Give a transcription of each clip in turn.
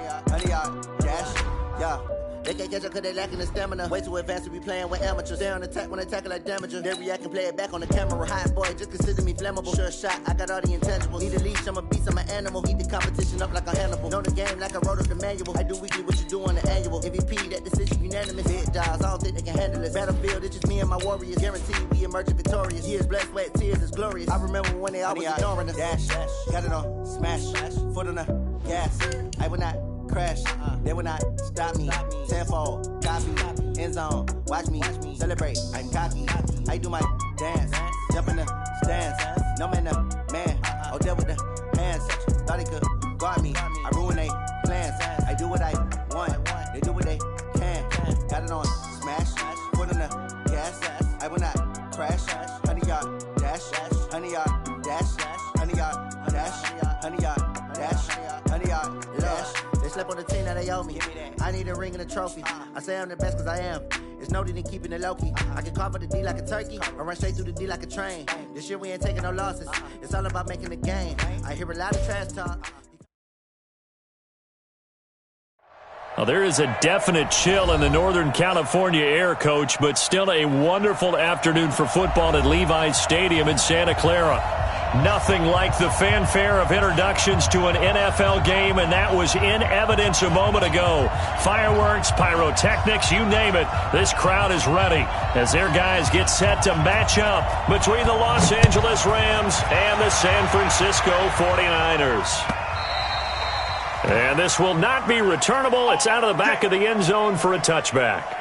100 yard dash. Yeah. They can't catch up cause they lacking the stamina. Way too advanced to be playing with amateurs. They on attack when they tackle like damager. They react and play it back on the camera. Hot boy, just consider me flammable. Sure shot, I got all the intangibles. Need a leash, I'm a beast, I'm an animal. Heat the competition up like a Hannibal. Know the game like I wrote up the manual. I do weekly what you do on the annual. MVP, that decision unanimous. Hit dials, I don't think they can handle it. Battlefield, it's just me and my warriors. Guaranteed we emerging victorious. Years, blood, sweat, tears, it's glorious. I remember when they always ignoring us. Dash, got it on, smash, foot on the gas. I will not crash, they will not stop me. Tenfold, copy, end zone, watch me celebrate. I'm cocky, I do my dance, jump in the stands. No man, the man, oh there with the hands. Thought he could guard me, I ruin they plans. I do what I want, they do what they can. Got it on smash, foot on the gas. I will not crash, 100 yard dash, 100 yard dash, 100 yard dash, 100 yard dash, 100 yard dash. They slept on the team that they owe me. I need a ring and a trophy. I say I'm the best cause I am. It's no need in keeping it low-key. I can carve the D like a turkey or run straight through the D like a train. This year we ain't taking no losses. It's all about making the game. I hear a lot of trash talk. Well, there is a definite chill in the Northern California air, Coach, but still a wonderful afternoon for football at Levi's Stadium in Santa Clara. Nothing like the fanfare of introductions to an NFL game, and that was in evidence a moment ago. Fireworks, pyrotechnics, you name it. This crowd is ready as their guys get set to match up between the Los Angeles Rams and the San Francisco 49ers. And this will not be returnable. It's out of the back of the end zone for a touchback.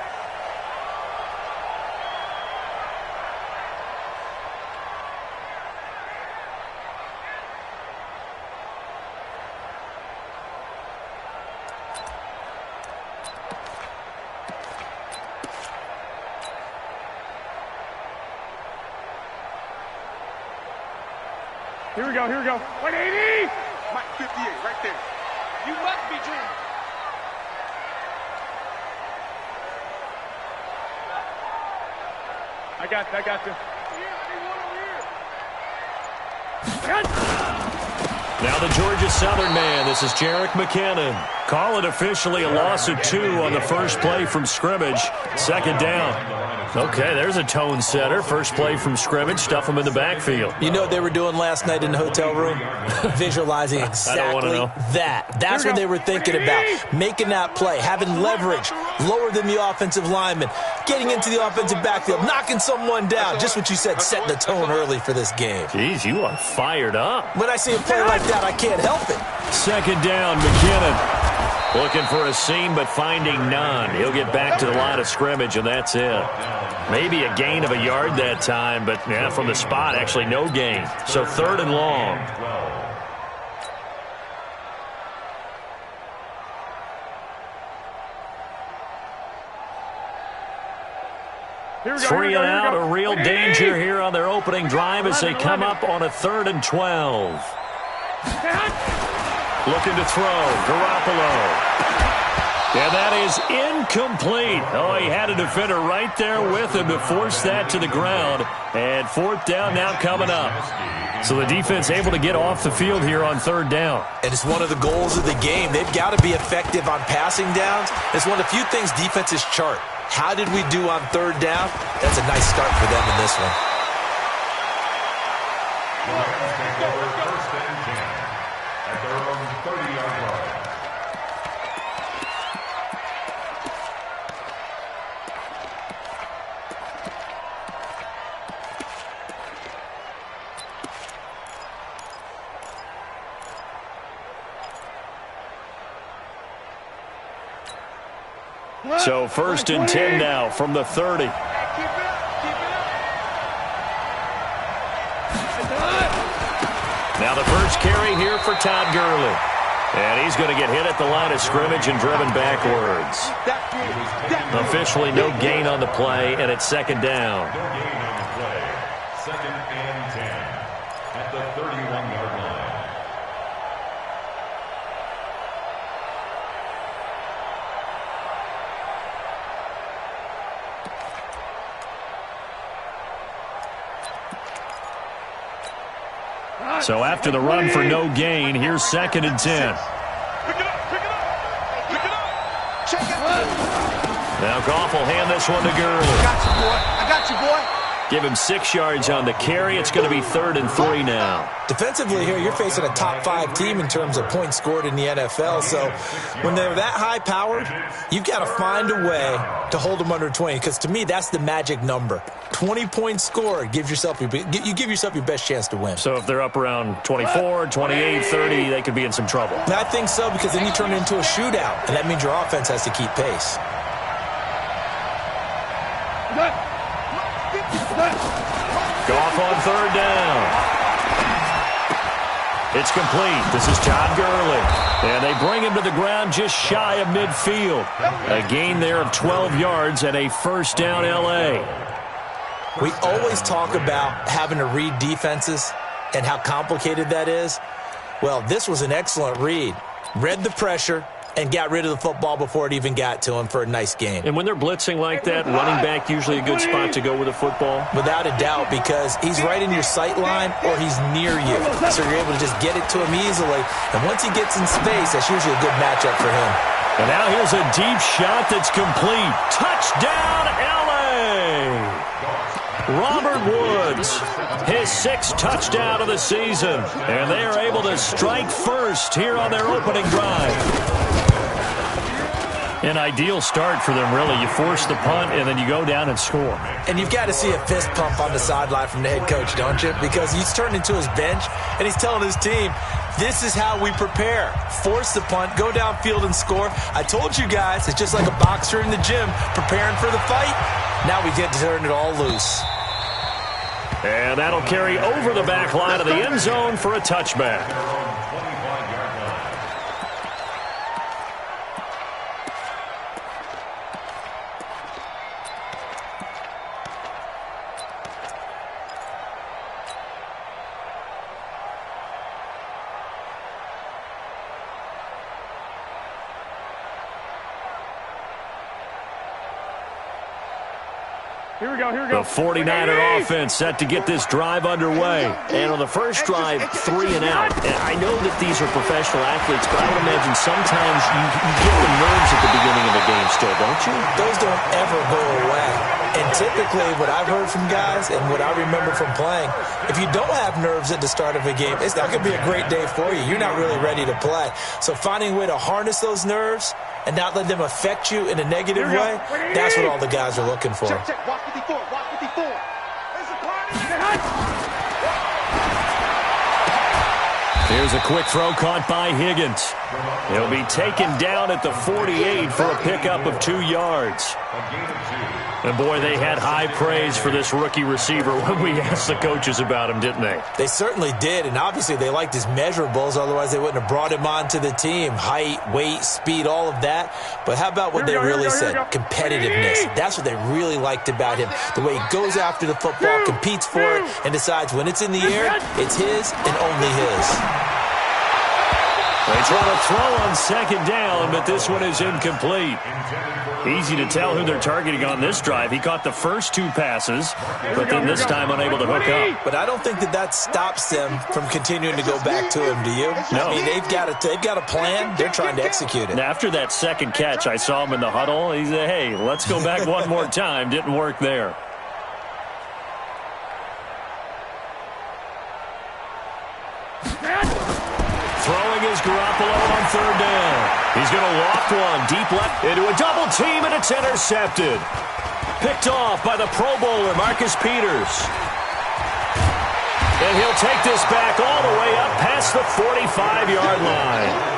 Here we go, 180! Mike 58, right there. You must be dreaming. I got you. Now the Georgia Southern man, this is Jerick McKinnon. Call it officially a loss of 2 on the first play from scrimmage. Second down. Okay, there's a tone setter. First play from scrimmage, stuff them in the backfield. You know what they were doing last night in the hotel room? Visualizing exactly that. That's what they were thinking about. Making that play, having leverage, lower than the offensive lineman, getting into the offensive backfield, knocking someone down. Just what you said, setting the tone early for this game. Jeez, you are fired up. When I see a play like that, I can't help it. Second down, McKinnon. Looking for a seam, but finding none. He'll get back to the line of scrimmage, and that's it. Maybe a gain of a yard that time, but yeah, from the spot, actually no gain. So 3rd and long. Three and out, a real danger here on their opening drive as they come up on a 3rd and 12. Looking to throw, Garoppolo. And that is incomplete. Oh, he had a defender right there with him to force that to the ground. And 4th down now coming up. So the defense able to get off the field here on 3rd down. And it's one of the goals of the game. They've got to be effective on passing downs. It's one of the few things defenses chart. How did we do on 3rd down? That's a nice start for them in this one. So 1st and 10 now from the 30. Now the first carry here for Todd Gurley. And he's going to get hit at the line of scrimmage and driven backwards. Officially no gain on the play, and it's 2nd down. No gain on the play. 2nd and 10 at the 31-yard line. So after the run for no gain, here's 2nd and 10. Now Goff will hand this one to Gurley. I got you, boy. Give him 6 yards on the carry. It's going to be 3rd and 3 now. Defensively here, you're facing a top 5 team in terms of points scored in the NFL. So when they're that high-powered, you've got to find a way to hold them under 20. Because to me, that's the magic number. 20 points scored, you give yourself your best chance to win. So if they're up around 24, 28, 30, they could be in some trouble. I think so, because then you turn it into a shootout, and that means your offense has to keep pace. Goff on 3rd down. It's complete. This is Todd Gurley. And they bring him to the ground just shy of midfield. A gain there of 12 yards and a 1st down L.A. We always talk about having to read defenses and how complicated that is. Well, this was an excellent read. Read the pressure and got rid of the football before it even got to him for a nice gain. And when they're blitzing like that, running back usually a good spot to go with a football? Without a doubt, because he's right in your sight line or he's near you. So you're able to just get it to him easily. And once he gets in space, that's usually a good matchup for him. And now here's a deep shot that's complete. Touchdown, L.A. Robert Woods, his 6th touchdown of the season. And they are able to strike first here on their opening drive. An ideal start for them, really. You force the punt, and then you go down and score. And you've got to see a fist pump on the sideline from the head coach, don't you? Because he's turned into his bench, and he's telling his team, this is how we prepare. Force the punt, go downfield and score. I told you guys, it's just like a boxer in the gym preparing for the fight. Now we get to turn it all loose. And that'll carry over the back line of the end zone for a touchback. Here we go, here we go. The 49er offense set to get this drive underway. And on the first drive, 3 and out. And I know that these are professional athletes, but I would imagine sometimes you get the nerves at the beginning of a game still, don't you? Those don't ever go away. And typically what I've heard from guys and what I remember from playing, if you don't have nerves at the start of a game, it's not going to be a great day for you. You're not really ready to play. So finding a way to harness those nerves and not let them affect you in a negative way, that's what all the guys are looking for. Check, check. Watch 54. Watch 54. There's a party. Here's a quick throw caught by Higgins. He'll be taken down at the 48 for a pickup of 2 yards. And, boy, they had high praise for this rookie receiver when we asked the coaches about him, didn't they? They certainly did, and obviously they liked his measurables. Otherwise, they wouldn't have brought him onto the team. Height, weight, speed, all of that. But how about what they really said? Competitiveness. That's what they really liked about him. The way he goes after the football, competes for it, and decides when it's in the air, it's his and only his. They try to throw on 2nd down, but this one is incomplete. Easy to tell who they're targeting on this drive. He caught the first 2 passes, but then this time unable to hook up. But I don't think that stops them from continuing to go back to him, do you? No. I mean, they've got a plan. They're trying to execute it. And after that 2nd catch, I saw him in the huddle. He said, hey, let's go back one more time. Didn't work there. Throwing is Garoppolo on 3rd down. He's going to loft one deep left into a double team, and it's intercepted. Picked off by the Pro Bowler, Marcus Peters. And he'll take this back all the way up past the 45-yard line.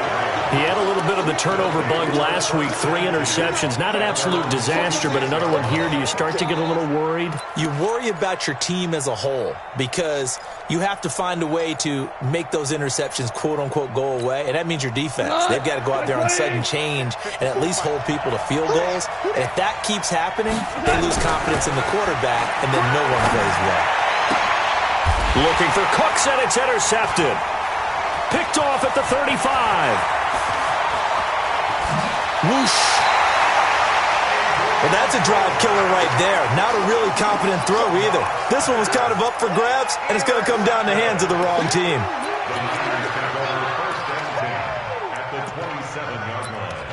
He had a little bit of the turnover bug last week, 3 interceptions. Not an absolute disaster, but another one here. Do you start to get a little worried? You worry about your team as a whole because you have to find a way to make those interceptions, quote-unquote, go away, and that means your defense. They've got to go out there on sudden change and at least hold people to field goals. And if that keeps happening, they lose confidence in the quarterback, and then no one plays well. Looking for Cooks, and it's intercepted. Picked off at the 35. Whoosh. Well, that's a drive killer right there. Not a really confident throw either. This one was kind of up for grabs, and it's going to come down the hands of the wrong team. At the 27-yard line.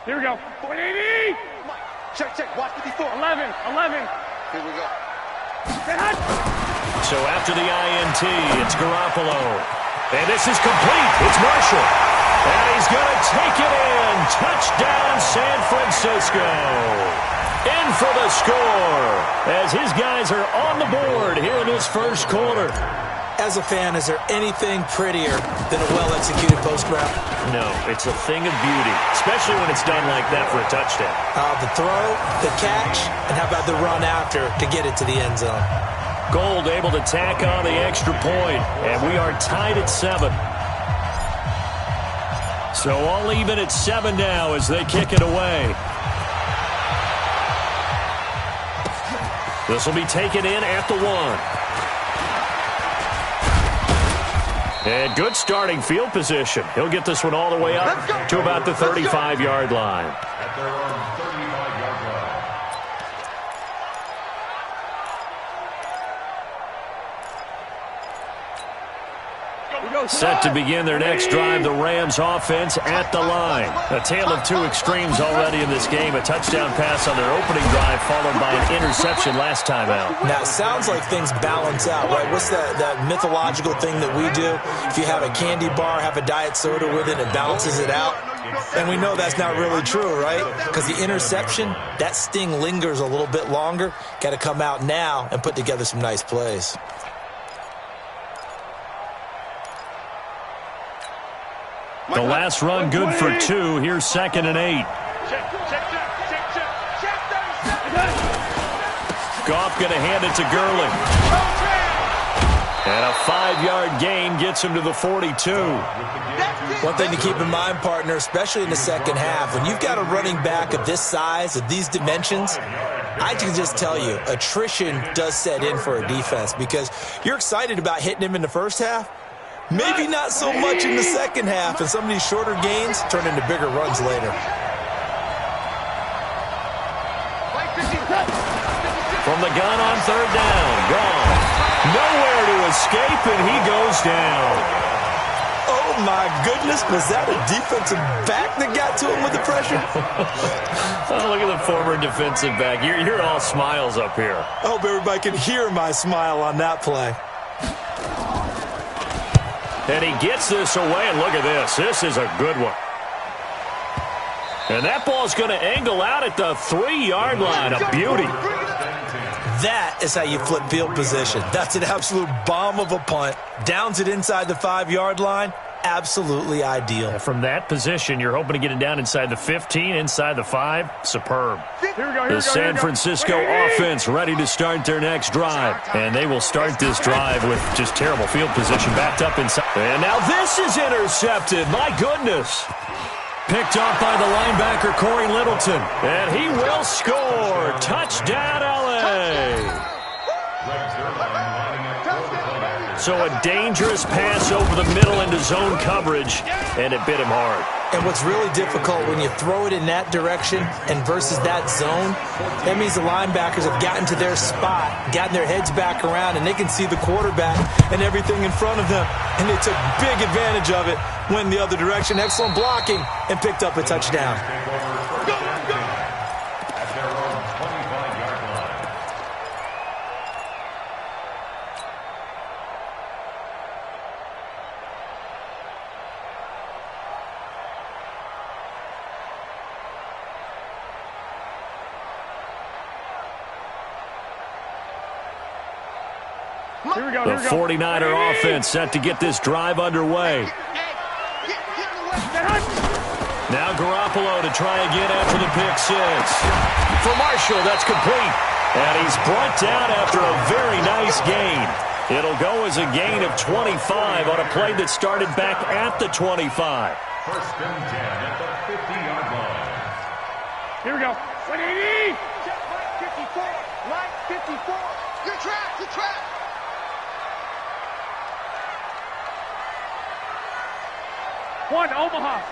Here we go. 180. Check, watch 54. 11. Here we go. So after the INT, it's Garoppolo. And this is complete. It's Marshall. And he's going to take it in. Touchdown, San Francisco. In for the score as his guys are on the board here in this first quarter. As a fan, is there anything prettier than a well-executed post route? No, it's a thing of beauty, especially when it's done like that for a touchdown. The throw, the catch, and how about the run after to get it to the end zone? Gold able to tack on the extra point, and we are tied at 7. So all even at 7 now as they kick it away. This will be taken in at the 1. And good starting field position. He'll get this one all the way up to about the 35-yard line. At their own 35-yard line. Set to begin their next drive, the Rams offense at the line. A tale of two extremes already in this game. A touchdown pass on their opening drive followed by an interception last time out. Now, it sounds like things balance out, right? What's that mythological thing that we do? If you have a candy bar, have a diet soda with it, it balances it out. And we know that's not really true, right? Because the interception, that sting lingers a little bit longer. Got to come out now and put together some nice plays. The last run good for 2. Here's 2nd and 8. Goff going to hand it to Gurley. And a 5-yard gain gets him to the 42. One thing to keep in mind, partner, especially in the second half, when you've got a running back of this size, of these dimensions, I can just tell you, attrition does set in for a defense because you're excited about hitting him in the first half. Maybe not so much in the second half, and some of these shorter gains turn into bigger runs later. From the gun on 3rd down, gone. Nowhere to escape, and he goes down. Oh, my goodness. Was that a defensive back that got to him with the pressure? Oh, look at the former defensive back. You're all smiles up here. I hope everybody can hear my smile on that play. And he gets this away, and look at this. This is a good one. And that ball's going to angle out at the 3-yard line. A beauty. That is how you flip field position. That's an absolute bomb of a punt. Downs it inside the 5-yard line. Absolutely ideal. From that position, you're hoping to get it down inside the 15, inside the 5. Superb. The San Francisco offense ready to start their next drive. And they will start this drive with just terrible field position backed up inside. And now this is intercepted. My goodness. Picked off by the linebacker, Corey Littleton. And he will score. Touchdown, L.A. So a dangerous pass over the middle into zone coverage, and it bit him hard. And what's really difficult when you throw it in that direction and versus that zone, that means the linebackers have gotten to their spot, gotten their heads back around, and they can see the quarterback and everything in front of them. And they took big advantage of it, went the other direction, excellent blocking, and picked up a touchdown. The 49er offense set to get this drive underway. Now Garoppolo to try again after the pick 6. For Marshall, that's complete. And he's brought down after a very nice gain. It'll go as a gain of 25 on a play that started back at the 25. 1st and 10 at the 50-yard line. Here we go. 180. 54. Line 54. Good track. Good track. One, Omaha.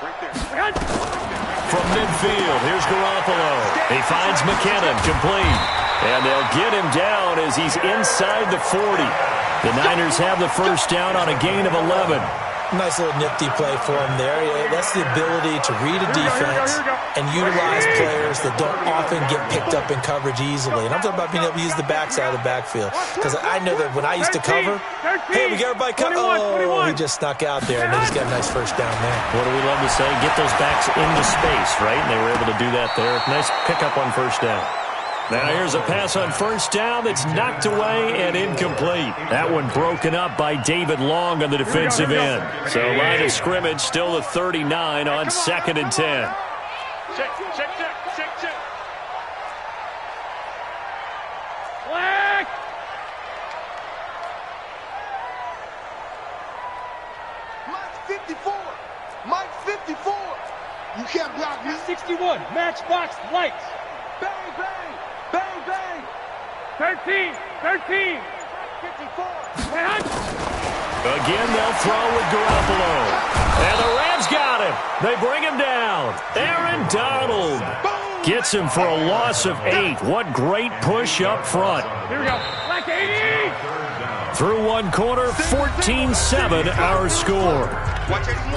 Right there. From midfield, here's Garoppolo. He finds McKinnon, complete. And they'll get him down as he's inside the 40. The Niners have the first down on a gain of 11. Nice little nifty play for him there. Yeah, that's the ability to read a defense and utilize players that don't often get picked up in coverage easily. And I'm talking about being able to use the backside of the backfield. Because I know that when I used to cover, hey, we got everybody cut. Oh, he just snuck out there, and they just got a nice first down there. What do we love to say? Get those backs into space, right? And they were able to do that there. Nice pickup on first down. Now here's a pass on first down that's knocked away and incomplete. That one broken up by David Long on the defensive end. So line of scrimmage still at 39 on 2nd and 10. Check. Flag! Mike 54. You can't block me. 61. Matchbox lights. Bang, bang. Bang, bang. 13. 54. Again, they'll throw with Garoppolo. And the Rams got him. They bring him down. Aaron Donald gets him for a loss of 8. What great push up front. Here we go. Black 80. Through one quarter, 14-7 our score. Watch 81.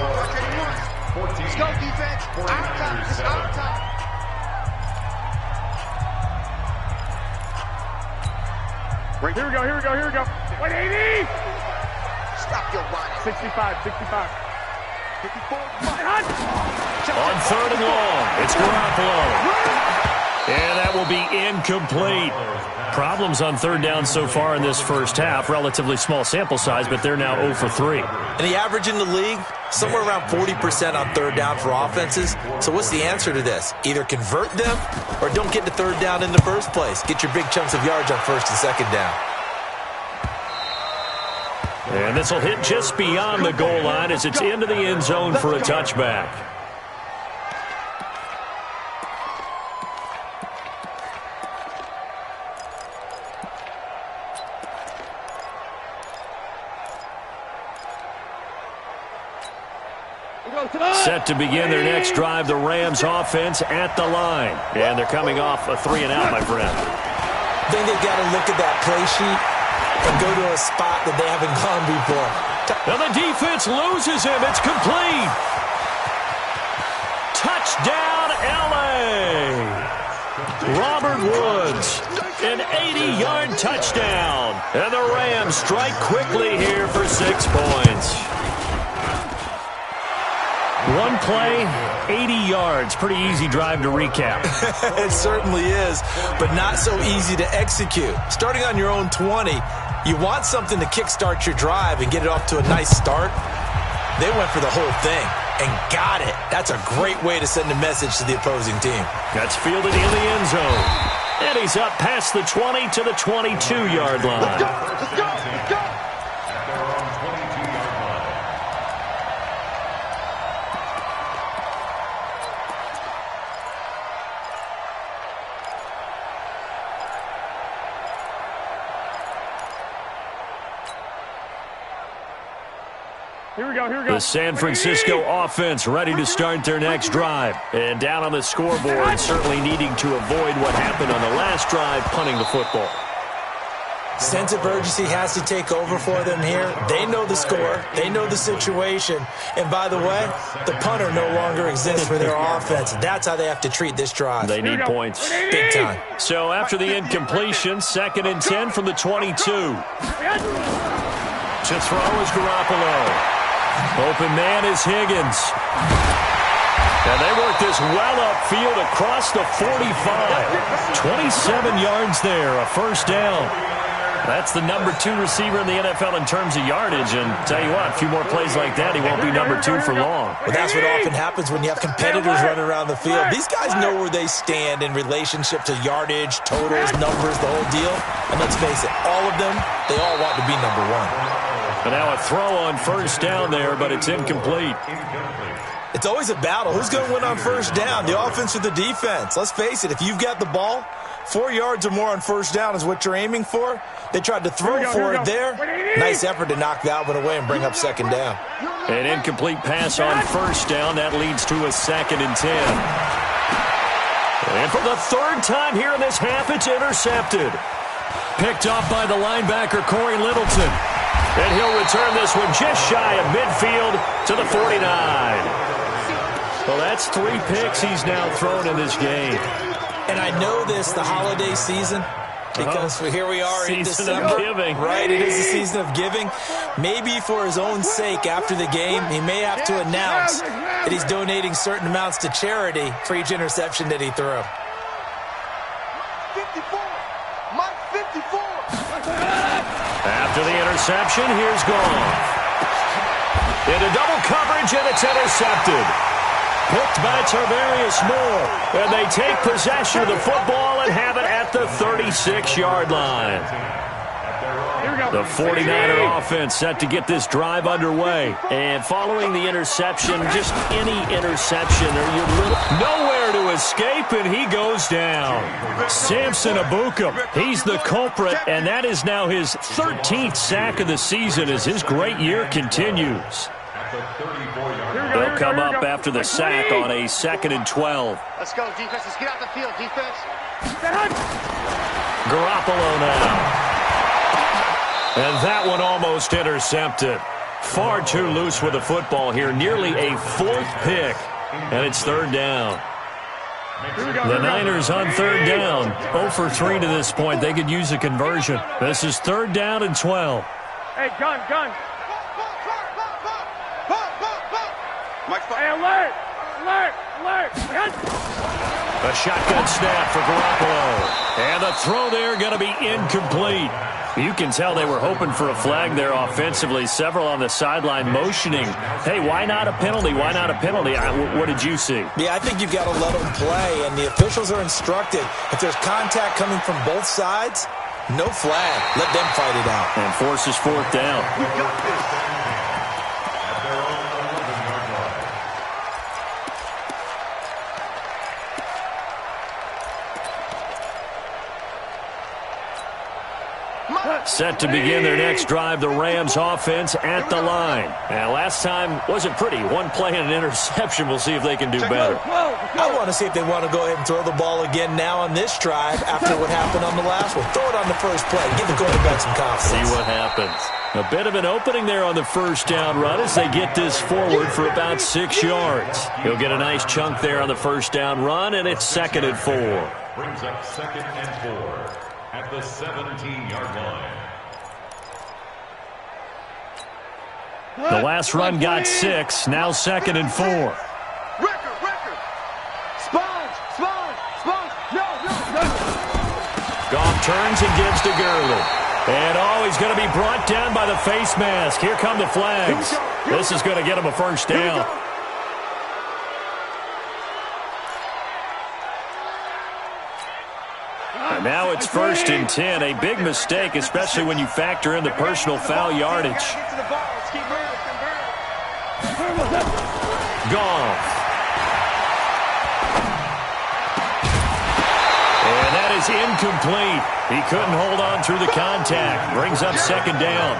Let's go, defense. Our time. It's our time. Here we go. 180. Stop your whining. 65. 54. On 3rd and long, it's Garoppolo. And that will be incomplete. Problems on 3rd down so far in this first half. Relatively small sample size, but they're now 0 for 3. And the average in the league, somewhere around 40% on 3rd down for offenses. So what's the answer to this? Either convert them or don't get to 3rd down in the first place. Get your big chunks of yards on 1st and 2nd down. And this will hit just beyond the goal line as it's into the end zone for a touchback. Set to begin their next drive, the Rams offense at the line. And they're coming off a 3-and-out, my friend. I think they've got to look at that play sheet and go to a spot that they haven't gone before. Now the defense loses him. It's complete. Touchdown, L.A. Robert Woods, an 80-yard touchdown. And the Rams strike quickly here for 6 points. One play, 80 yards. Pretty easy drive to recap. It certainly is, but not so easy to execute. Starting on your own 20, you want something to kickstart your drive and get it off to a nice start. They went for the whole thing and got it. That's a great way to send a message to the opposing team. That's fielded in the end zone. And he's up past the 20 to the 22-yard line. Let's go. Here we go. The San Francisco offense ready to start their next drive. And down on the scoreboard, certainly needing to avoid what happened on the last drive, punting the football. Sense of urgency has to take over for them here. They know the score. They know the situation. And by the way, the punter no longer exists for their offense. That's how they have to treat this drive. They need points. Big time. So after the incompletion, 2nd and 10 from the 22. To throw is Garoppolo. Open man is Higgins. And they work this well upfield across the 45. 27 yards there, a first down. That's the number 2 receiver in the NFL in terms of yardage. And tell you what, a few more plays like that, he won't be number 2 for long. Well, that's what often happens when you have competitors running around the field. These guys know where they stand in relationship to yardage, totals, numbers, the whole deal. And let's face it, all of them, they all want to be number 1. But now a throw on first down there, but it's incomplete. It's always a battle. Who's going to win on first down, the offense or the defense? Let's face it, if you've got the ball, 4 yards or more on first down is what you're aiming for. They tried to throw for it there. Nice effort to knock that one away and bring up 2nd down. An incomplete pass on first down. That leads to a 2nd and 10. And for the 3rd time here in this half, it's intercepted. Picked off by the linebacker, Corey Littleton. And he'll return this one just shy of midfield to the 49. Well, that's 3 picks he's now thrown in this game. And I know this, the holiday season, because here we are in December. Season of giving. Right, it is the season of giving. Maybe for his own sake after the game, he may have to announce that he's donating certain amounts to charity for each interception that he threw. 54. Mike 54. After the interception, here's Goff. Into double coverage, and it's intercepted. Picked by Tarvarius Moore. And they take possession of the football and have it at the 36-yard line. The 49er offense set to get this drive underway. And following the interception, just any interception, or you're nowhere to escape, and he goes down. Samson Ebukam, he's the culprit, and that is now his 13th sack of the season as his great year continues. They'll come up after the sack on a 2nd and 12. Let's go, defense. Let's get out the field, defense. Garoppolo now. And that one almost intercepted. Far too loose with the football here. Nearly a 4th pick. And it's 3rd down. The Niners on 3rd down. 0 for 3 to this point. They could use a conversion. This is 3rd down and 12. Hey, gun. Hey, alert. A shotgun snap for Garoppolo. And the throw there going to be incomplete. You can tell they were hoping for a flag there offensively. Several on the sideline motioning. Hey, why not a penalty? Why not a penalty? What did you see? Yeah, I think you've got to let them play, and the officials are instructed. If there's contact coming from both sides, no flag. Let them fight it out. And forces 4th down. At their own 11-yard line. Set to begin their next drive, the Rams offense at the line. And last time wasn't pretty. 1 play and an interception. We'll see if they can do better. I want to see if they want to go ahead and throw the ball again now on this drive after what happened on the last one. Throw it on the first play. Give the quarterback some confidence. See what happens. A bit of an opening there on the first down run as they get this forward for about 6 yards. He'll get a nice chunk there on the first down run, and it's 2nd and 4. Brings up 2nd and 4 at the 17-yard line. The last run got 6, now 2nd and 4. Record. Sponge. No. Goff turns and gives to Gurley. And he's going to be brought down by the face mask. Here come the flags. This is going to get him a first down. And now it's 1st and 10. A big mistake, especially when you factor in the personal foul yardage. Goff. And that is incomplete. He couldn't hold on through the contact. Brings up 2nd down.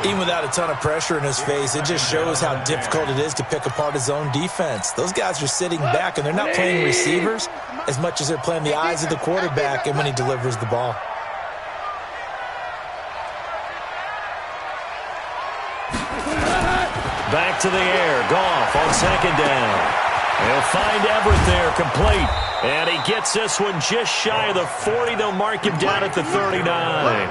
Even without a ton of pressure in his face, it just shows how difficult it is to pick apart his own defense. Those guys are sitting back, and they're not playing receivers as much as they're playing the eyes of the quarterback and when he delivers the ball. Back to the air. Goff on 2nd down. He'll find Everett there, complete. And he gets this one just shy of the 40. They'll mark him down at the 39.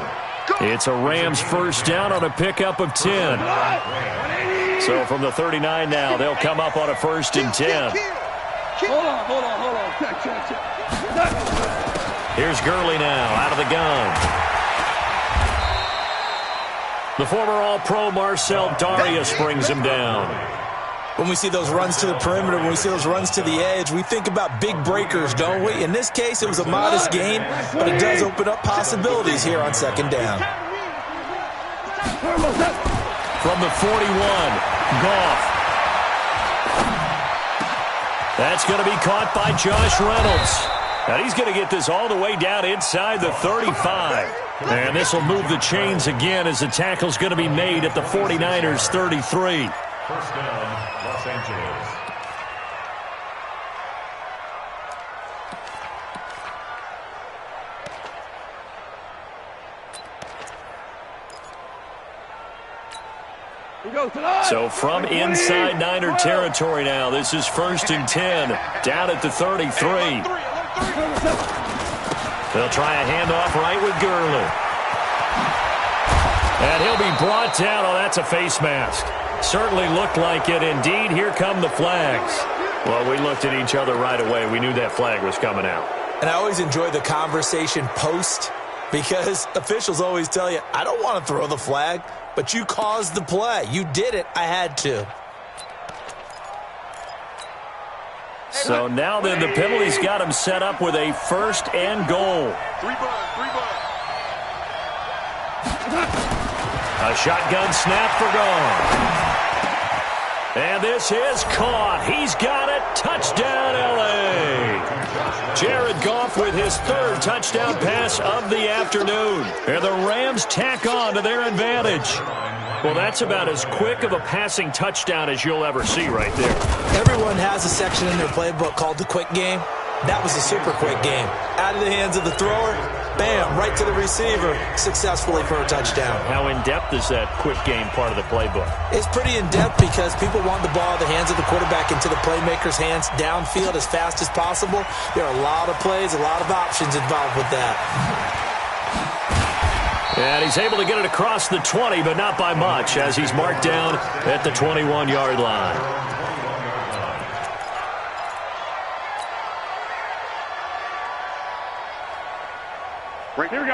It's a Rams first down on a pickup of 10. So from the 39 now, they'll come up on a 1st and 10. Hold on. Check. Here's Gurley now out of the gun. The former All-Pro Marcel Darius brings him down. When we see those runs to the perimeter, when we see those runs to the edge, we think about big breakers, don't we? In this case, it was a modest gain, but it does open up possibilities here on 2nd down. From the 41, Goff. That's going to be caught by Josh Reynolds. And he's going to get this all the way down inside the 35. And this will move the chains again as the tackle's going to be made at the 49ers' 33. First down, Los Angeles. So from inside Niner territory now, this is 1st and 10, down at the 33. They'll try a handoff right with Gurley. And he'll be brought down. Oh, that's a face mask. Certainly looked like it. Indeed, here come the flags. Well, we looked at each other right away. We knew that flag was coming out. And I always enjoy the conversation post because officials always tell you, I don't want to throw the flag, but you caused the play. You did it. I had to. So now then, the penalty's got him set up with a 1st and goal. A shotgun snap for Goff. And this is caught. He's got it. Touchdown, L.A. Jared Goff with his 3rd touchdown pass of the afternoon. And the Rams tack on to their advantage. Well, that's about as quick of a passing touchdown as you'll ever see right there. Everyone has a section in their playbook called the quick game. That was a super quick game. Out of the hands of the thrower, bam, right to the receiver, successfully for a touchdown. How in-depth is that quick game part of the playbook? It's pretty in-depth because people want the ball in the hands of the quarterback into the playmaker's hands downfield as fast as possible. There are a lot of plays, a lot of options involved with that. And he's able to get it across the 20, but not by much, as he's marked down at the 21-yard line.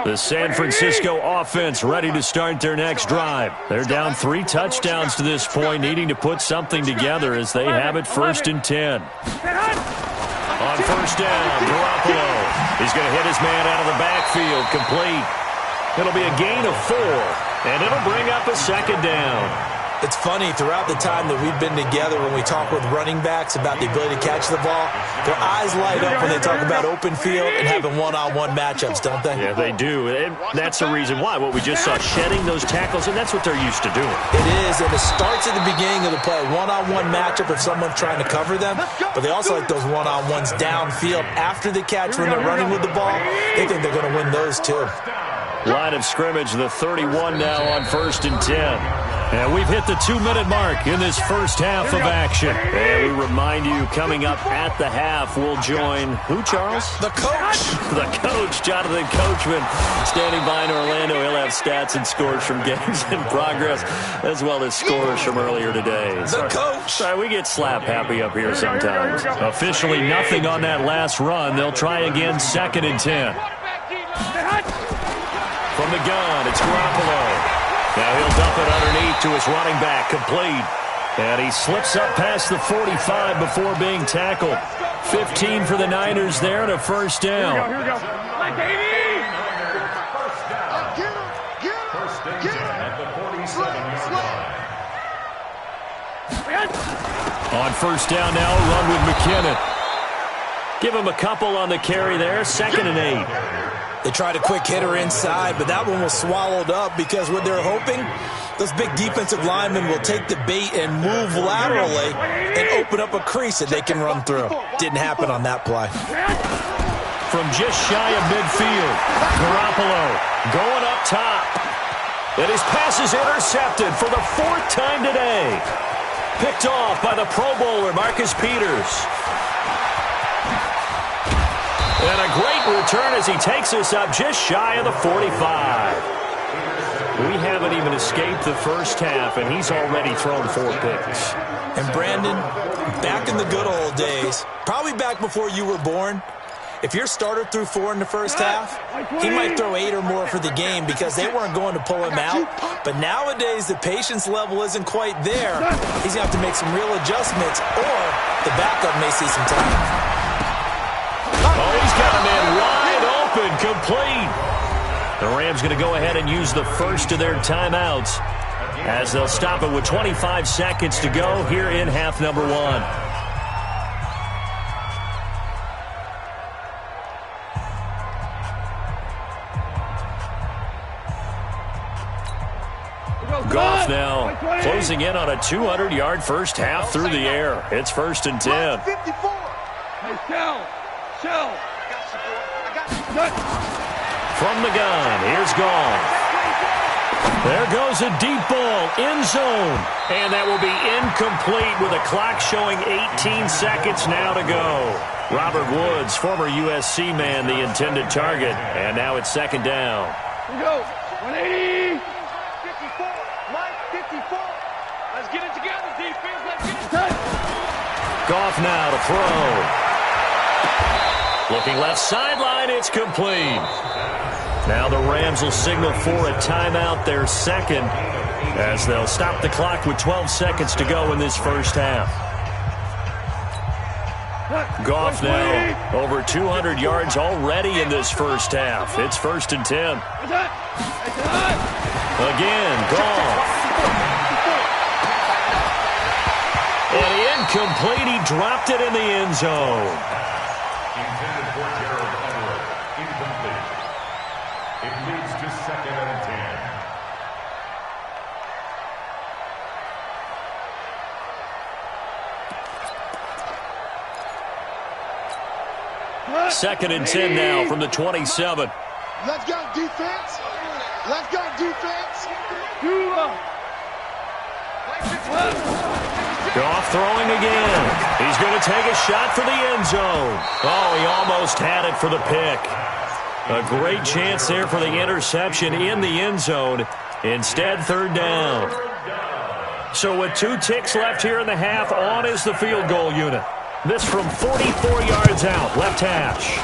The San Francisco offense ready to start their next drive. They're down 3 touchdowns to this point, needing to put something together as they have it 1st and 10. On 1st down, Garoppolo. He's going to hit his man out of the backfield, complete. It'll be a gain of 4, and it'll bring up a 2nd down. It's funny, throughout the time that we've been together, when we talk with running backs about the ability to catch the ball, their eyes light up when they talk about open field and having one-on-one matchups, don't they? Yeah, they do. And that's the reason why. What we just saw, shedding those tackles, and that's what they're used to doing. It is, and it starts at the beginning of the play. One-on-one matchup if someone's trying to cover them, but they also like those one-on-ones downfield after the catch when they're running with the ball. They think they're going to win those, too. Line of scrimmage, the 31 now on 1st and 10. And we've hit the 2-minute mark in this first half of action. And we remind you, coming up at the half, we'll join who, Charles? The coach. The coach, Jonathan Coachman, standing by in Orlando. He'll have stats and scores from games in progress, as well as scores from earlier today. The coach. Sorry, we get slap happy up here sometimes. Officially nothing on that last run. They'll try again, 2nd and 10. From the gun, it's Garoppolo. Now he'll dump it underneath to his running back, complete. And he slips up past the 45 before being tackled. 15 for the Niners there and a 1st down. Here we go. On 1st down now, run with McKinnon. Give him a couple on the carry there, 2nd and 8. They tried a quick hitter inside, but that one was swallowed up because what they're hoping, those big defensive linemen will take the bait and move laterally and open up a crease that they can run through. Didn't happen on that play. From just shy of midfield, Garoppolo going up top. And his pass is intercepted for the 4th time today. Picked off by the Pro Bowler, Marcus Peters. And a great return as he takes us up just shy of the 45. We haven't even escaped the first half, and he's already thrown 4 picks. And Brandon, back in the good old days, probably back before you were born, if your starter threw 4 in the first half, he might throw 8 or more for the game because they weren't going to pull him out. But nowadays, the patience level isn't quite there. He's going to have to make some real adjustments, or the backup may see some time. Oh, he's got a man wide open, complete. The Rams going to go ahead and use the first of their timeouts as they'll stop it with 25 seconds to go here in half number 1. Goff now closing in on a 200-yard first half through the air. It's 1st and 10. From the gun, here's Goff. There goes a deep ball, end zone. And that will be incomplete with a clock showing 18 seconds now to go. Robert Woods, former USC man, the intended target. And now it's second down. Here we go. 180. 54. Mike, 54. Let's get it together, defense. Let's get it. Goff now to throw. Looking left sideline, it's complete. Now the Rams will signal for a timeout, their second, as they'll stop the clock with 12 seconds to go in this first half. Goff now over 200 yards already in this first half. It's 1st and 10. Again, Goff. And incomplete, he dropped it in the end zone. Intended for Gerald Everett. Incomplete. It leads to 2nd and 10. 2nd and 10 now from the 27. Let's go, defense. Let's go, defense. Goff throwing again. He's going to take a shot for the end zone. Oh, he almost had it for the pick. A great chance there for the interception in the end zone. Instead, 3rd down. So with 2 ticks left here in the half, on is the field goal unit. This from 44 yards out, left hash.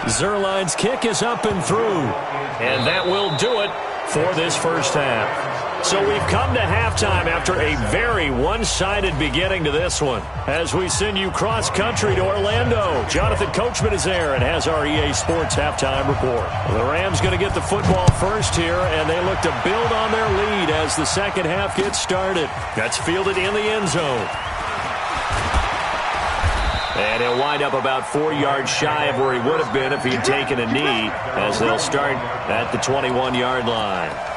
Zerline's kick is up and through. And that will do it for this first half. So we've come to halftime after a very one-sided beginning to this one. As we send you cross-country to Orlando, Jonathan Coachman is there and has our EA Sports halftime report. The Rams going to get the football first here, and they look to build on their lead as the second half gets started. That's fielded in the end zone. And he'll wind up about 4 yards shy of where he would have been if he had taken a knee, as they'll start at the 21-yard line.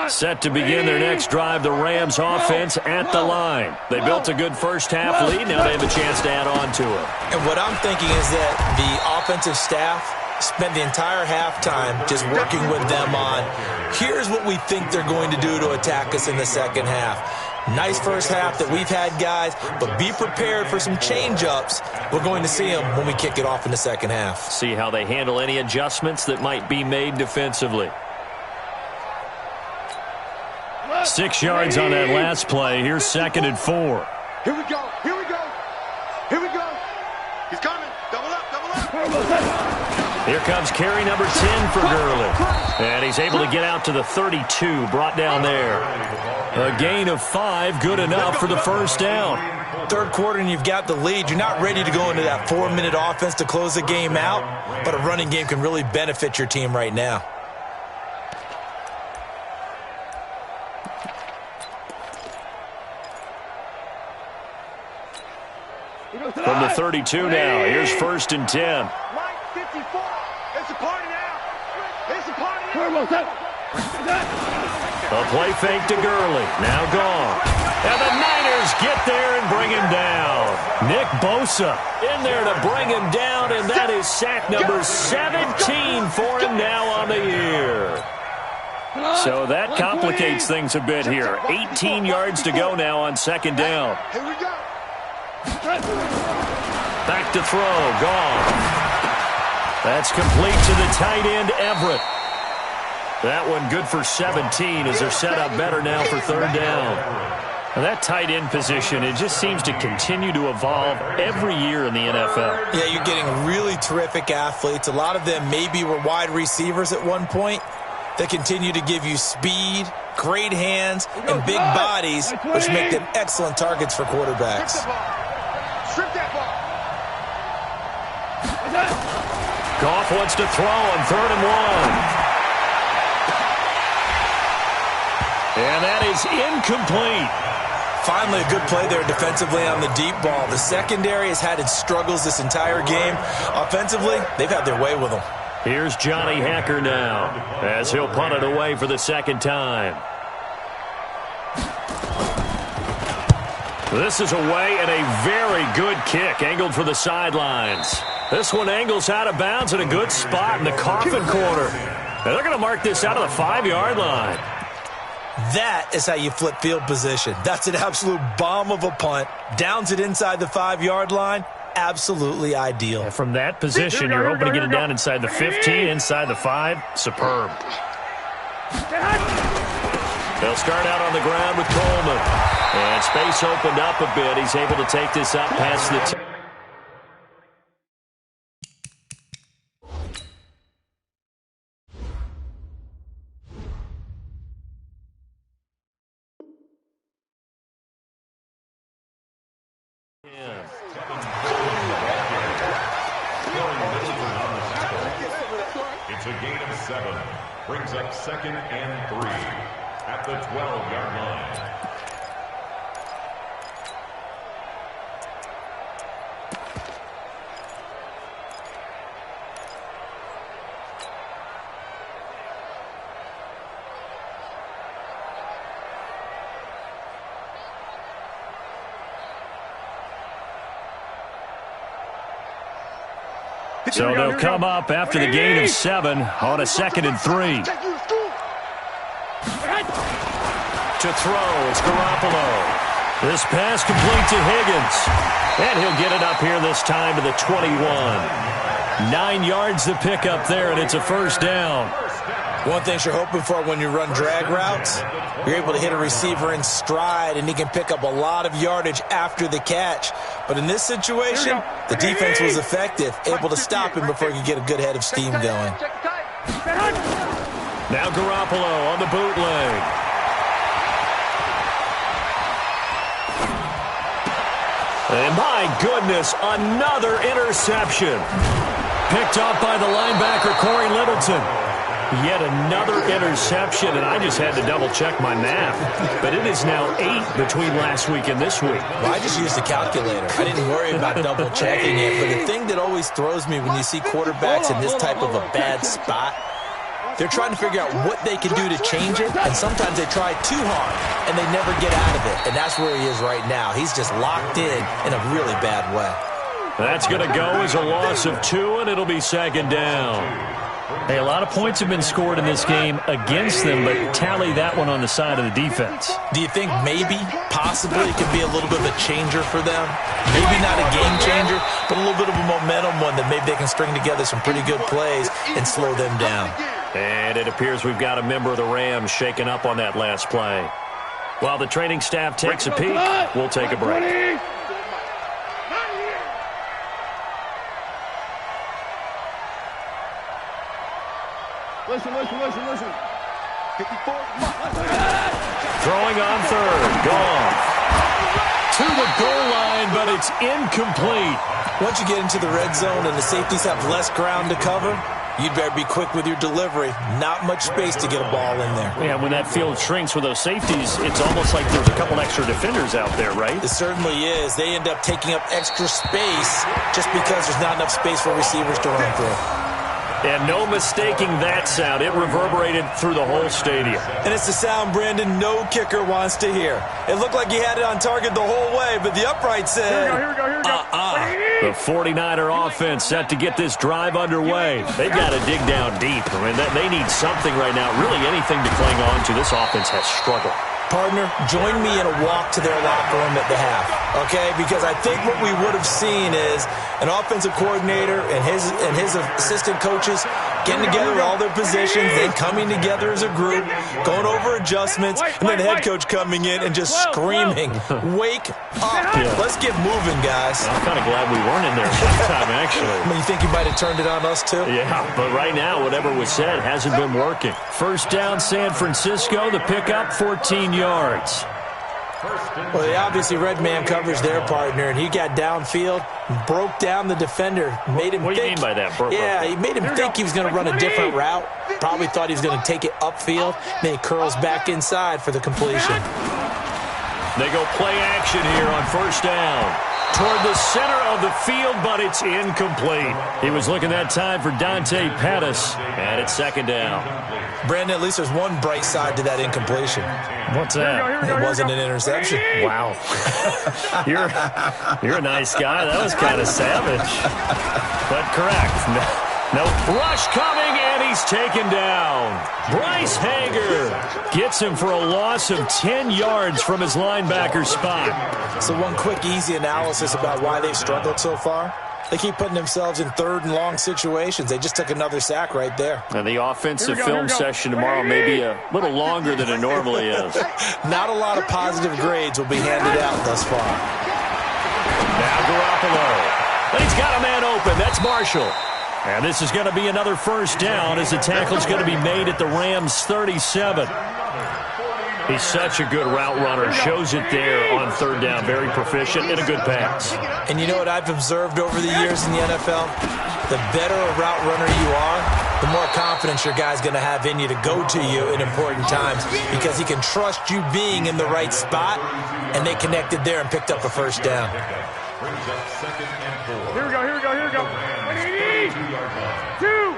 Set to begin their next drive, the Rams offense at the line. They built a good first half lead. Now they have a chance to add on to it. And what I'm thinking is that the offensive staff spent the entire halftime just working with them on, here's what we think they're going to do to attack us in the second half. Nice first half that we've had, guys, but be prepared for some change-ups. We're going to see them when we kick it off in the second half. See how they handle any adjustments that might be made defensively. 6 yards on that last play. Here's 2nd and 4. Here we go. Here we go. Here we go. He's coming. Double up. Double up. Here comes carry number 10 for Gurley. And he's able to get out to the 32, brought down there. A gain of 5, good enough for the first down. Third quarter and you've got the lead. You're not ready to go into that 4-minute offense to close the game out, but a running game can really benefit your team right now. From the 32 now, here's 1st and 10. Mike, 54. It's a party now. It's a party now. A play fake to Gurley. Now gone. And the Niners get there and bring him down. Nick Bosa in there to bring him down, and that is sack number 17 for him now on the year. So that complicates things a bit here. 18 yards to go now on 2nd down. Here we go. Back to throw, gone. That's complete to the tight end, Everett. That one good for 17 as they're set up better now for 3rd down. Now that tight end position, it just seems to continue to evolve every year in the NFL. Yeah, you're getting really terrific athletes. A lot of them maybe were wide receivers at one point. They continue to give you speed, great hands, and big bodies, which make them excellent targets for quarterbacks. Strip that ball. Goff wants to throw on 3rd and 1. And that is incomplete. Finally, a good play there defensively on the deep ball. The secondary has had its struggles this entire game. Offensively, they've had their way with them. Here's Johnny Hacker now as he'll punt it away for the second time. This is away and a very good kick angled for the sidelines. This one angles out of bounds in a good spot in the coffin corner. And they're going to mark this out of the 5-yard line. That is how you flip field position. That's an absolute bomb of a punt. Downs it inside the 5-yard line. Absolutely ideal. And from that position, you're hoping to get it down inside the 15, inside the 5. Superb. They'll start out on the ground with Coleman. And space opened up a bit. He's able to take this up past the 10. It's a gain of 7. Brings up 2nd and 3 at the 12-yard line. So they'll come up after the gain of 7 on a 2nd and 3. To throw, it's Garoppolo. This pass complete to Higgins. And he'll get it up here this time to the 21. 9 yards to pick up there, and it's a first down. One thing you're hoping for when you run drag routes, you're able to hit a receiver in stride, and he can pick up a lot of yardage after the catch. But in this situation, the defense was effective, able to stop him before he could get a good head of steam going. Now Garoppolo on the bootleg. And my goodness, another interception. Picked up by the linebacker, Corey Littleton. Yet another interception, and I just had to double-check my math. But it is now 8 between last week and this week. Well, I just used the calculator. I didn't worry about double-checking it. But the thing that always throws me when you see quarterbacks in this type of a bad spot, they're trying to figure out what they can do to change it, and sometimes they try too hard, and they never get out of it. And that's where he is right now. He's just locked in a really bad way. That's going to go as a loss of 2, and it'll be 2nd down. Hey, a lot of points have been scored in this game against them, but tally that one on the side of the defense. Do you think maybe, possibly, it could be a little bit of a changer for them? Maybe not a game changer, but a little bit of a momentum one that maybe they can string together some pretty good plays and slow them down. And it appears we've got a member of the Rams shaking up on that last play. While the training staff takes a peek, we'll take a break. Listen. 54. Throwing on 3rd. Gone. To the goal line, but it's incomplete. Once you get into the red zone and the safeties have less ground to cover, you'd better be quick with your delivery. Not much space to get a ball in there. Yeah, when that field shrinks with those safeties, it's almost like there's a couple extra defenders out there, right? It certainly is. They end up taking up extra space just because there's not enough space for receivers to run through. And no mistaking that sound. It reverberated through the whole stadium. And it's the sound, Brandon, no kicker wants to hear. It looked like he had it on target the whole way, but the upright said, Here we go. The 49er offense set to get this drive underway. They've got to dig down deep. I mean, they need something right now, really anything to cling on to. This offense has struggled. Partner, join me in a walk to their locker room at the half, okay? Because I think what we would have seen is an offensive coordinator and his assistant coaches getting together with all their positions, then coming together as a group, going over adjustments, and then the head coach coming in and just screaming, wake up. Yeah. Let's get moving, guys. I'm kind of glad we weren't in there that time, actually. I mean, you think you might have turned it on us, too? Yeah, but right now, whatever was said hasn't been working. First down, San Francisco. The pickup, 14 yards. Well, they obviously red man coverage their partner, and he got downfield, broke down the defender, made him What do you think. mean by that? He made him think he was going to run a different route. Probably thought he was going to take it upfield. Then he curls back inside for the completion. They go play action here on first down. Toward the center of the field, but it's incomplete. He was looking that time for Dante Pettis, and it's second down. Brandon, at least there's one bright side to that incompletion. What's that? It wasn't an interception. Wow. You're a nice guy. That was kind of savage. But correct. No rush coming, and he's taken down. Bryce Hager gets him for a loss of 10 yards from his linebacker spot. So one quick, easy analysis about why they've struggled so far. They keep putting themselves in third and long situations. They just took another sack right there. And the offensive film session tomorrow may be a little longer than it normally is. Not a lot of positive grades will be handed out thus far. Now Garoppolo. But he's got a man open. That's Marshall. And this is going to be another first down as the tackle's going to be made at the Rams' 37. He's such a good route runner. Shows it there on third down. Very proficient and a good pass. And you know what I've observed over the years in the NFL? The better a route runner you are, the more confidence your guy's going to have in you to go to you in important times because he can trust you being in the right spot, and they connected there and picked up a first down. Here we go. 180. 2.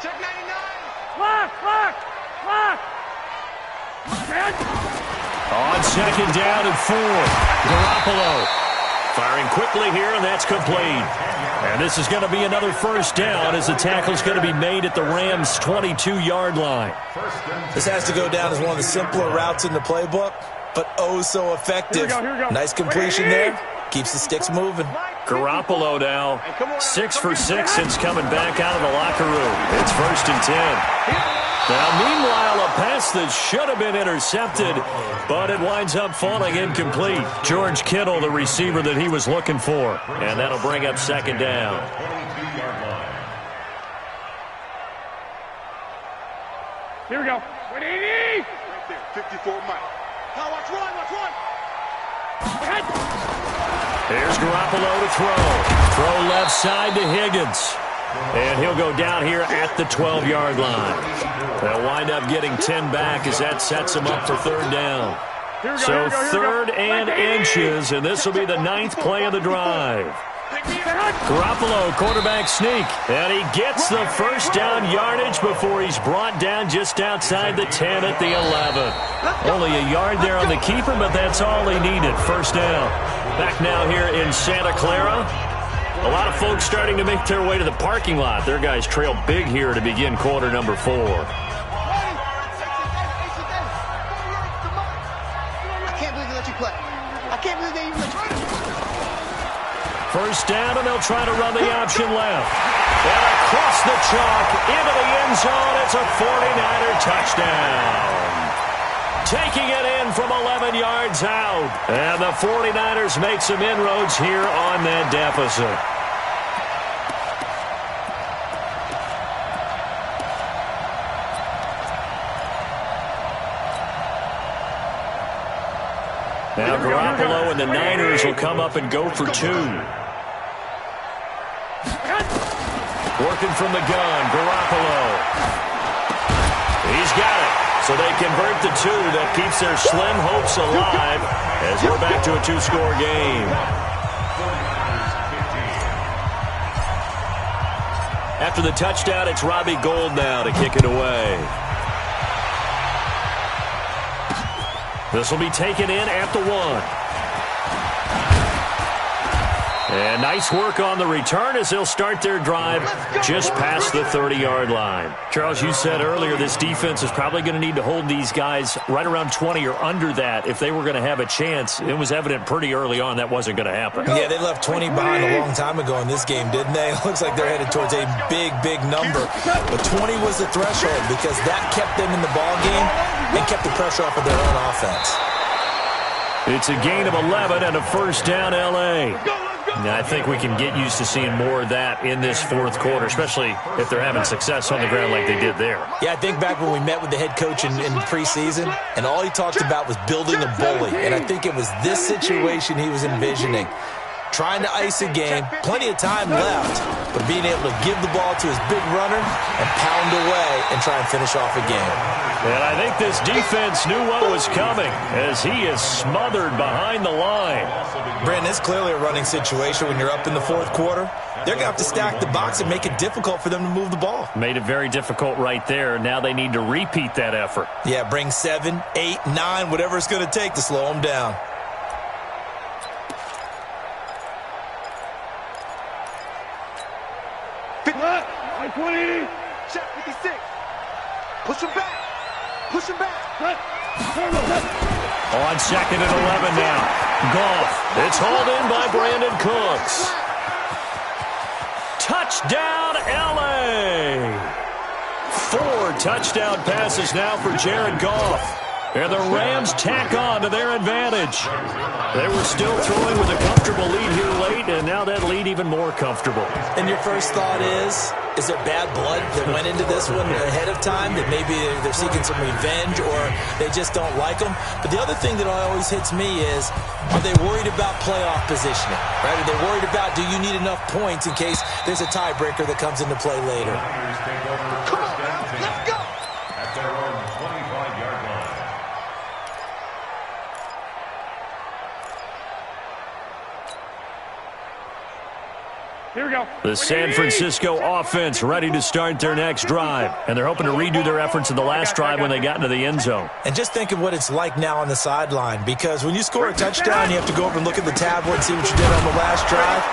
Check 99. Block. On second down and 4. Garoppolo firing quickly here, and that's complete. And this is going to be another first down as the tackle's going to be made at the Rams' 22-yard line. This has to go down as one of the simpler routes in the playbook, but oh so effective. Here we go. Nice completion there. Keeps the sticks moving. Garoppolo now 6 for 6 since coming back out of the locker room. It's first and 10. Now, meanwhile, a pass that should have been intercepted, but it winds up falling incomplete. George Kittle, the receiver that he was looking for, and that'll bring up second down. Here we go. 180. Right there, 54 Mike. Now watch run. Here's Garoppolo to throw. Throw left side to Higgins. And he'll go down here at the 12-yard line. They'll wind up getting 10 back as that sets him up for third down. So third and inches, and this will be the 9th play of the drive. Garoppolo, quarterback sneak, and he gets the first down yardage before he's brought down just outside the 10 at the 11. Only a yard there on the keeper, but that's all he needed. First down. Back now here in Santa Clara. A lot of folks starting to make their way to the parking lot. Their guys trail big here to begin quarter number 4. I can't believe they let you play. I can't believe they even let you play. First down, and they'll try to run the option left. And across the chalk, into the end zone, it's a 49er touchdown. Taking it in from 11 yards out. And the 49ers make some inroads here on that deficit. Now Garoppolo and the Niners will come up and go for 2. Working from the gun, Garoppolo. He's got it. So they convert the 2. That keeps their slim hopes alive as we're back to a 2-score game. After the touchdown, it's Robbie Gould now to kick it away. This will be taken in at the 1. And nice work on the return as they'll start their drive just past the 30-yard line. Charles, you said earlier this defense is probably going to need to hold these guys right around 20 or under that if they were going to have a chance. It was evident pretty early on that wasn't going to happen. Yeah, they left 20 behind a long time ago in this game, didn't they? It looks like they're headed towards a big, big number. But 20 was the threshold because that kept them in the ball game and kept the pressure off of their own offense. It's a gain of 11 and a first down, L.A. Now, I think we can get used to seeing more of that in this fourth quarter, especially if they're having success on the ground like they did there. Yeah, I think back when we met with the head coach in preseason, and all he talked about was building a bully. And I think it was this situation he was envisioning. trying to ice a game, plenty of time left, but being able to give the ball to his big runner and pound away and try and finish off a game. And I think this defense knew what was coming as he is smothered behind the line. Brandon, it's clearly a running situation when you're up in the fourth quarter. They're going to have to stack the box and make it difficult for them to move the ball. Made it very difficult right there. Now they need to repeat that effort. Yeah, bring 7, 8, 9, whatever it's going to take to slow them down. What? 20. Check 56. Push him back. Push him back. On second and 11 now. Goff. It's hauled in by Brandon Cooks. Touchdown, L.A. 4 touchdown passes now for Jared Goff. And the Rams tack on to their advantage. They were still throwing with a comfortable lead here late, and now that lead even more comfortable. And your first thought is there bad blood that went into this one ahead of time, that maybe they're seeking some revenge or they just don't like them? But the other thing that always hits me is, are they worried about playoff positioning? Right? Are they worried about, do you need enough points in case there's a tiebreaker that comes into play later? Come on, now. Let's go. At their own 25-yard line. Here we go. The San Francisco offense ready to start their next drive. And they're hoping to redo their efforts in the last drive when they got into the end zone. And just think of what it's like now on the sideline, because when you score a touchdown, you have to go over and look at the tablet and see what you did on the last drive.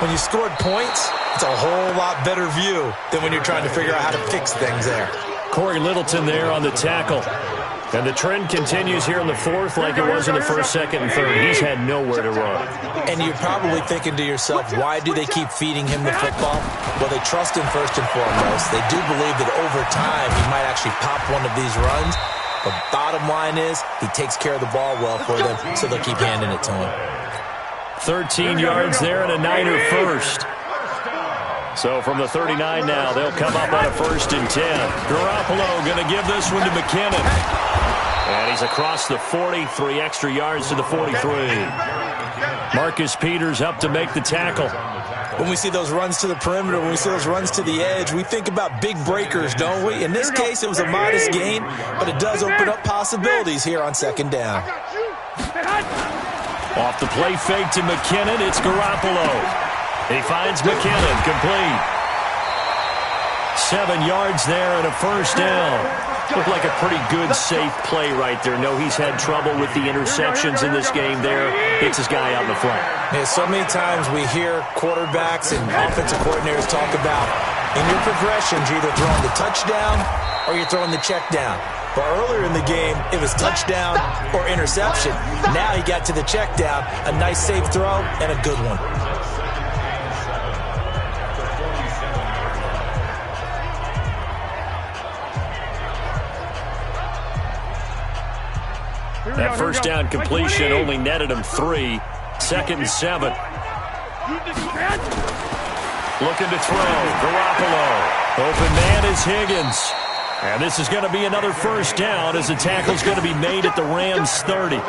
When you scored points, it's a whole lot better view than when you're trying to figure out how to fix things there. Corey Littleton there on the tackle. And the trend continues here in the fourth like it was in the first, second, and third. He's had nowhere to run. And you're probably thinking to yourself, why do they keep feeding him the football? Well, they trust him first and foremost. They do believe that over time he might actually pop one of these runs. But bottom line is he takes care of the ball well for them, so they'll keep handing it to him. 13 yards there and a Niner first. So from the 39 now, they'll come up on a 1st and 10. Garoppolo going to give this one to McKinnon. And he's across the 40, 3 extra yards to the 43. Marcus Peters up to make the tackle. When we see those runs to the perimeter, when we see those runs to the edge, we think about big breakers, don't we? In this case, it was a modest gain, but it does open up possibilities here on 2nd down. Off the play fake to McKinnon, it's Garoppolo. He finds McKinnon, complete. 7 yards there and a 1st down. Looked like a pretty good, safe play right there. No, he's had trouble with the interceptions in this game there. Hits his guy out in the front. Yeah, so many times we hear quarterbacks and offensive coordinators talk about, in your progressions, you're either throwing the touchdown or you're throwing the check down. But earlier in the game, it was touchdown or interception. Now he got to the check down, a nice safe throw, and a good one. That 1st down completion only netted him 3. 2nd and 7. Looking to throw. Garoppolo. Open man is Higgins. And this is going to be another 1st down as the tackle's going to be made at the Rams 30.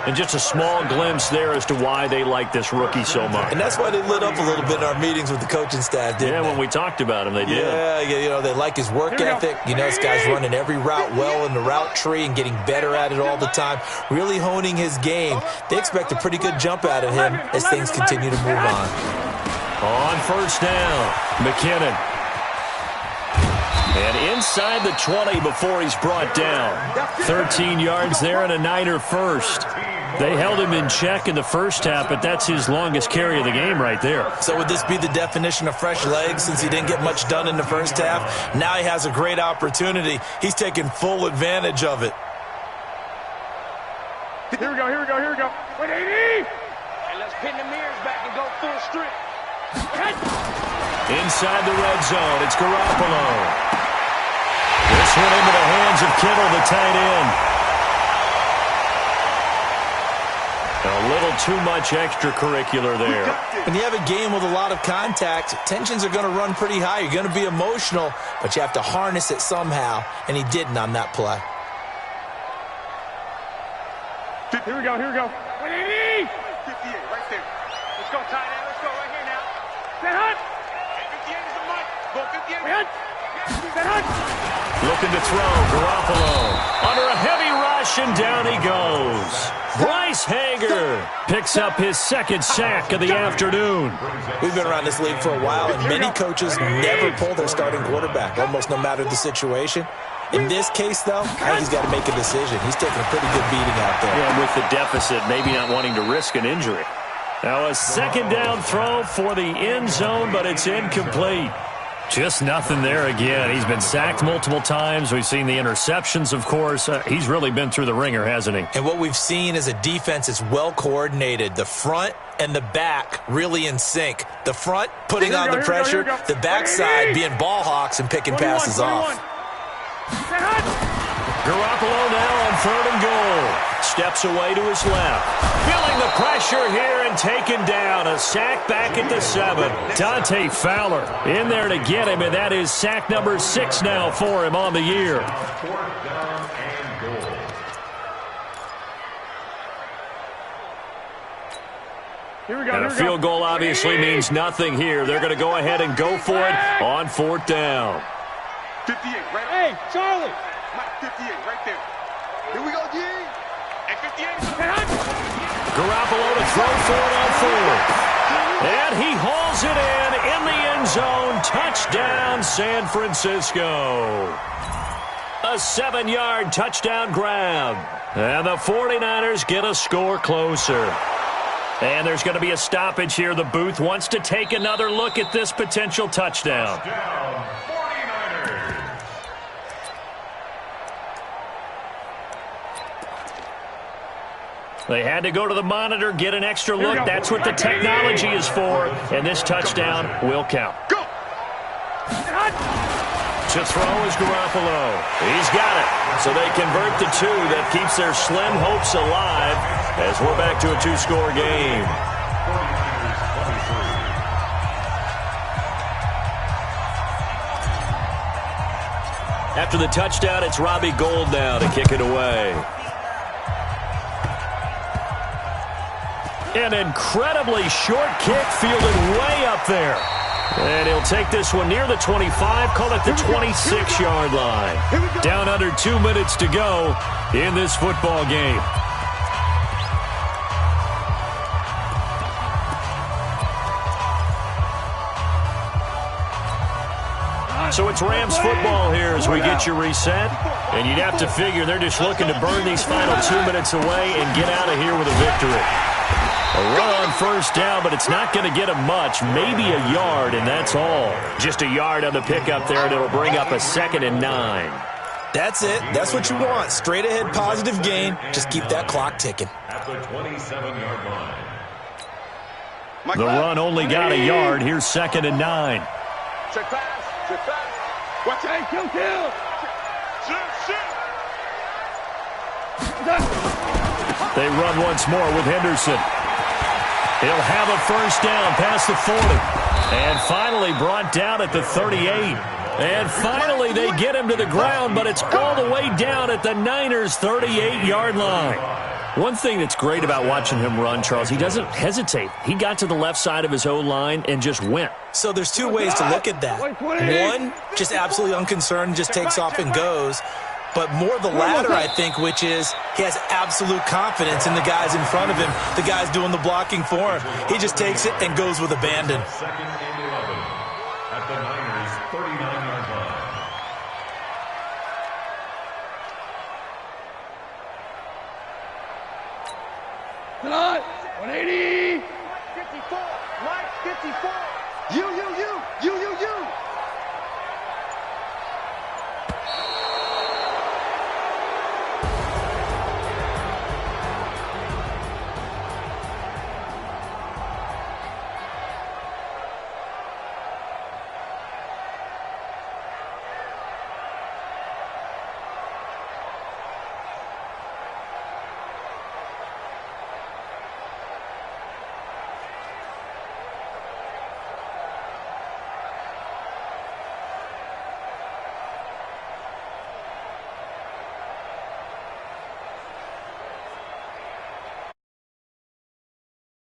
And just a small glimpse there as to why they like this rookie so much. And that's why they lit up a little bit in our meetings with the coaching staff, didn't they? When we talked about him, they did. Yeah, you know, they like his work ethic. You know, this guy's running every route well in the route tree and getting better at it all the time, really honing his game. They expect a pretty good jump out of him as things continue to move on. On 1st down, McKinnon. And inside the 20 before he's brought down. 13 yards there and a Niner 1st. They held him in check in the first half, but that's his longest carry of the game right there. So would this be the definition of fresh legs since he didn't get much done in the first half? Now he has a great opportunity. He's taking full advantage of it. Here we go, here we go, here we go. 180! And let's pin the mirrors back and go full strip. Inside the red zone, it's Garoppolo. This one into the hands of Kittle, the tight end. A little too much extracurricular there. When you have a game with a lot of contact, tensions are going to run pretty high. You're going to be emotional, but you have to harness it somehow, and he didn't on that play. Here we go, here we go. 180! 58, right there. Let's go, tight end. Let's go right here now. Stand hunt. 58 is the mic. Go 58. Stand hunt. Looking to throw. Garoppolo under a heavy rush, and down he goes. Bryce Hager picks up his second sack of the afternoon. We've been around this league for a while, and many coaches never pull their starting quarterback, almost no matter the situation. In this case, though, I think he's got to make a decision. He's taking a pretty good beating out there. Yeah, with the deficit, maybe not wanting to risk an injury. Now a second down throw for the end zone, but it's incomplete. Just nothing there again. He's been sacked multiple times. We've seen the interceptions, of course. He's really been through the ringer, hasn't he? And what we've seen is a defense that's well coordinated. The front and the back really in sync. The front putting on the pressure, the backside being ball hawks and picking passes off. Garoppolo now on 3rd and goal. Steps away to his left. Feeling the pressure here and taken down. A sack back at the 7. Dante Fowler in there to get him, and that is sack number 6 now for him on the year. 4th down and goal. Here we go. And a field goal obviously means nothing here. They're going to go ahead and go for it on 4th down. 58, right? Hey, Charlie. Mike, 58, right there. Here we go, G. Hey, 58. Garoppolo to throw for it on 4th. And he hauls it in the end zone. Touchdown, San Francisco. A 7-yard touchdown grab. And the 49ers get a score closer. And there's going to be a stoppage here. The booth wants to take another look at this potential touchdown. Touchdown, 49ers. They had to go to the monitor, get an extra look. That's what the technology is for. And this touchdown will count. Go! To throw is Garoppolo. He's got it. So they convert the 2. That keeps their slim hopes alive as we're back to a 2-score game. 49ers 23. After the touchdown, it's Robbie Gould now to kick it away. An incredibly short kick fielded way up there. And he'll take this one near the 25, call it the 26-yard line. Down under 2 minutes to go in this football game. So it's Rams football here as we get you reset. And you'd have to figure they're just looking to burn these final 2 minutes away and get out of here with a victory. A run on 1st down, but it's not going to get him much. Maybe a yard, and that's all. Just a yard on the pickup there, and it'll bring up a 2nd and 9. That's it. That's what you want. Straight ahead positive gain. Just keep that clock ticking. At the 27-yard line. The run only got a yard. Here's 2nd and 9. Check pass. Check pass. Watch it. Kill. They run once more with Henderson. He'll have a 1st down past the 40. And finally brought down at the 38. And finally they get him to the ground, but it's all the way down at the Niners' 38-yard line. One thing that's great about watching him run, Charles, he doesn't hesitate. He got to the left side of his O-line and just went. So there's 2 ways to look at that. One, just absolutely unconcerned, just takes off and goes. But more the latter, I think, which is he has absolute confidence in the guys in front of him, the guys doing the blocking for him. He just takes it and goes with abandon. 2nd and 11 at the Niners' 39-yard line. Tonight, 180. 54. Mike, 54. You.